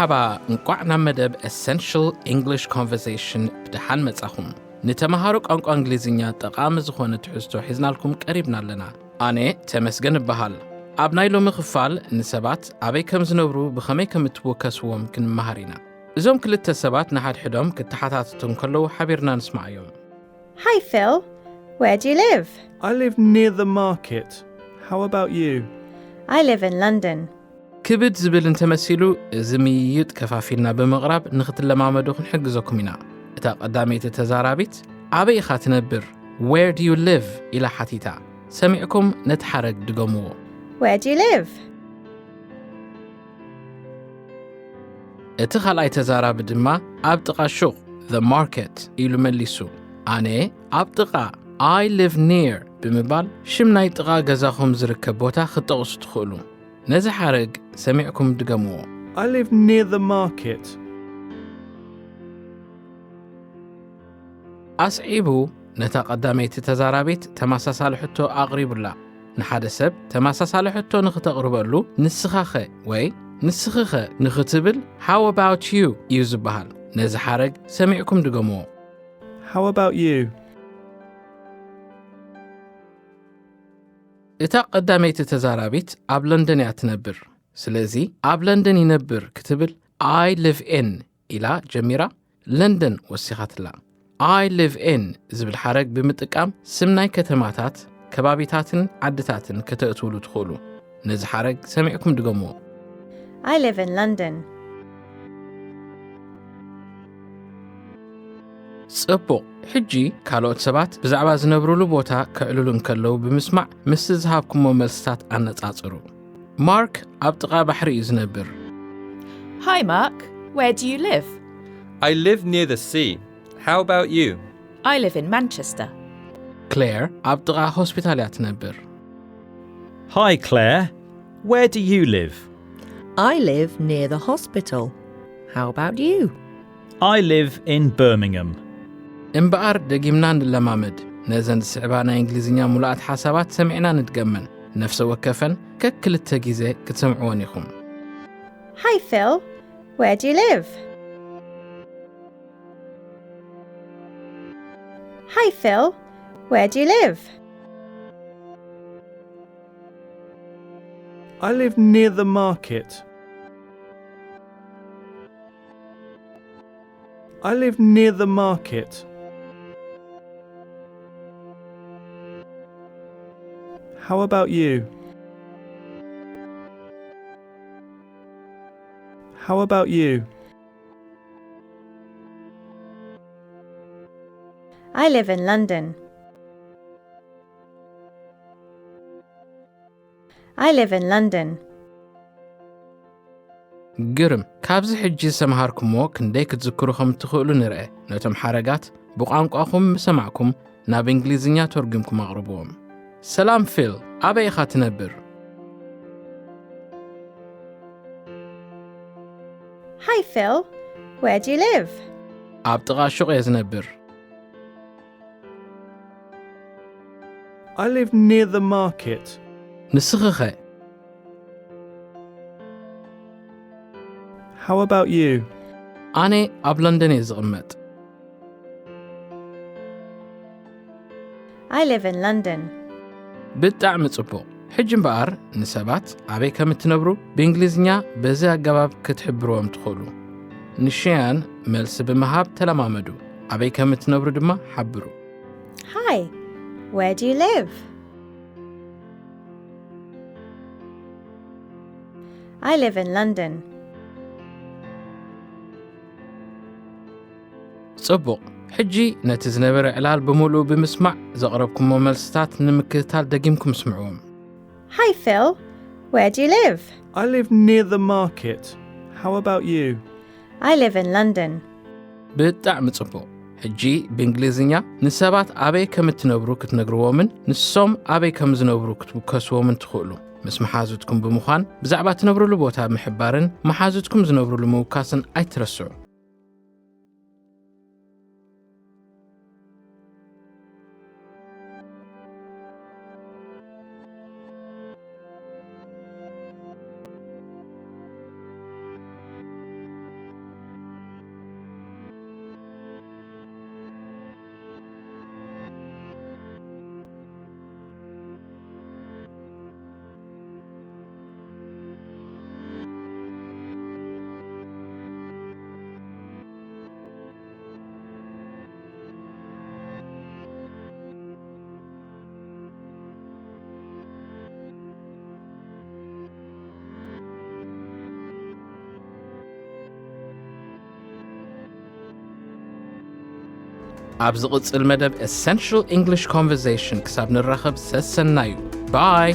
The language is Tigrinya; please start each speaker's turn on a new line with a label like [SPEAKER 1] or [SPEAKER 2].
[SPEAKER 1] مرحبا እንቋዕና መደብ Essential English Conversation ብድሓን መጻኹም ንተማሃሩ ቋንቋ እንግሊዝኛ ጠቃሚ ዝኾነ ትሕዝቶ ሒዝናልኩም ቀሪብና ኣለና ኣነ ተመስገን እበሃል ኣብ ናይ ሎሚ ክፋል ንሰባት ኣበይ ከም ዝነብሩ ብኸመይ ከም እትወከስዎም ክንመሃር ኢና እዞም ክልተ ሰባት ንሓድሕዶም ክትሓታተቱን ከለዉ ሓቢርና ንስማዕ እዮም
[SPEAKER 2] Hi Phil, where do you live?
[SPEAKER 3] I live near the market. How about you?
[SPEAKER 2] I live in London.
[SPEAKER 1] ክብድ ዝብል እንተመሲሉ ዝምይጥ ከፋፊልና ብምቕራብ ንኽትለማመዱ ክንሕግዘኩም ኢና እታ ቀዳመይቲ ተዛራቢት ኣበይ ኢኻ ትነብር Where do you live ኢላ ሓቲታ ሰሚዕኩም ነቲ ሓረግ ድገምዎ
[SPEAKER 2] Where do you live?
[SPEAKER 1] እቲ ካልኣይ ተዛራቢ ድማ ኣብ ጥቓ ሹቕ The market ኢሉ መሊሱ ኣነ ኣብ ጥቓ I live near ብምባል ሽም ናይ ጥቓ ገዛኹም ዝርከብ ቦታ ክትጠቕሱ ትኽእሉ ነዚ ሓረግ ሰሚዕኩም ድገምዎ
[SPEAKER 3] I live near the market.
[SPEAKER 1] ኣስዒቡ ነታ ቀዳመይቲ ተዛራቢት ተመሳሳሊ ሕቶ ኣቕሪቡላ ንሓደ ሰብ ተመሳሳሊ ሕቶ ንኽተቕርበሉ ንስኻኸ ወይ ንስኽኸ ንኽትብል How about you እዩ ዝበሃል ነዚ ሓረግ ሰሚዕኩም ድገምዎ
[SPEAKER 3] How about you?
[SPEAKER 1] እታ ቀዳመይቲ ተዛራቢት ኣብ ለንደን እያ ትነብር ስለዚ ኣብ ለንደን ይነብር ክትብል I live in ኢላ ጀሚራ ለንደን ወሲኻትላ I live in ዝብል ሓረግ ብምጥቃም ስም ናይ ከተማታት ከባቢታትን ዓድታትን ከተእትውሉ ትኽእሉ ነዚ ሓረግ ሰሚዕኩም ድገምዎ
[SPEAKER 2] I live in London.
[SPEAKER 1] ጽቡቕ ሕጂ ካልኦት ሰባት ብዛዕባ ዝነብሩሉ ቦታ ክዕልሉ እንከለዉ ብምስማዕ ምስ ዝሃብኩሞ መልስታት ኣነጻጽሩ ማርክ ኣብ ጥቓ ባሕሪ እዩ ዝነብር
[SPEAKER 4] Hi Mark, where do you live?
[SPEAKER 5] I live near the sea. How about you?
[SPEAKER 4] I live in Manchester.
[SPEAKER 1] ክሌር ኣብ ጥቓ ሆስፒታል እያ ትነብር
[SPEAKER 6] Hi Claire, where do you live?
[SPEAKER 7] I live near the hospital. How about you?
[SPEAKER 6] I live in Birmingham.
[SPEAKER 1] እምበኣር ደጊምና ንለማመድ ነዘን ዝስዕባ ናይ እንግሊዝኛ ሙሉኣት ሓሳባት ሰሚዕና ንድገመን ነፍሰ ወከፈን ከክልተ ጊዜ ክትሰምዕዎን ኢኹም
[SPEAKER 2] Hi Phil, where do you live? Hi Phil, where do you live?
[SPEAKER 3] I live near the market. I live near the market. How about you? How about you?
[SPEAKER 2] I live in London. I live in London.
[SPEAKER 1] ግርም ካብዚ ሕጂ ሰምሃርኩሞ ክንደይ ክትዝክሩ ከም ትኽእሉ ንርአ ነቶም ሓረጋት ብቋንቋኹም ሰማዕኩም ናብ እንግሊዝኛ ተርጉምኩም ኣቕርብዎም ሰላም ፊል ኣበይ ኢኻ ትነብር
[SPEAKER 2] Hi Phil, where do you live?
[SPEAKER 1] ኣብ ጥቓ ሹቕ እየ ዝነብር
[SPEAKER 3] I live near the market.
[SPEAKER 1] ንስኽኸ
[SPEAKER 3] How about you?
[SPEAKER 1] ኣነ ኣብ ለንደን እየ ዝቕመጥ
[SPEAKER 2] I live in London.
[SPEAKER 1] ብጣዕሚ ጽቡቕ ሕጂ እምበኣር ንሰባት ኣበይ ከም እትነብሩ ብእንግሊዝኛ በዚ ኣገባብ ክትሕብርዎም ትኽእሉ ንሽያን መልሲ ብምሃብ ተለማመዱ ኣበይ ከም እትነብሩ ድማ ሓብሩ
[SPEAKER 2] Hi, where do you live? I live in London.
[SPEAKER 1] ጽቡቕ ሕጂ ነቲ ዝነበረ ዕላል ብምሉእ ብምስማዕ ዘቕረብኩሞ መልስታት ንምክትታል ደጊምኩም ስምዕዎም
[SPEAKER 2] Hi Phil, where do you live?
[SPEAKER 3] I live near the market. How about you?
[SPEAKER 2] I live in London.
[SPEAKER 1] ብጣዕሚ ጽቡቕ ሕጂ ብእንግሊዝኛ ንሰባት ኣበይ ከም እትነብሩ ክትነግርዎምን ንሶም ኣበይ ከም ዝነብሩ ክትውከስዎምን ትኽእሉ ምስ መሓዙትኩም ብምዃን ብዛዕባ ትነብሩሉ ቦታ ምሕባርን መሓዙትኩም ዝነብሩሉ ምውካስን ኣይትረስዑ ኣብ ዝቕጽል መደብ Essential English Conversation ክሳብ ንራኸብ ሰሰናዩ ባይ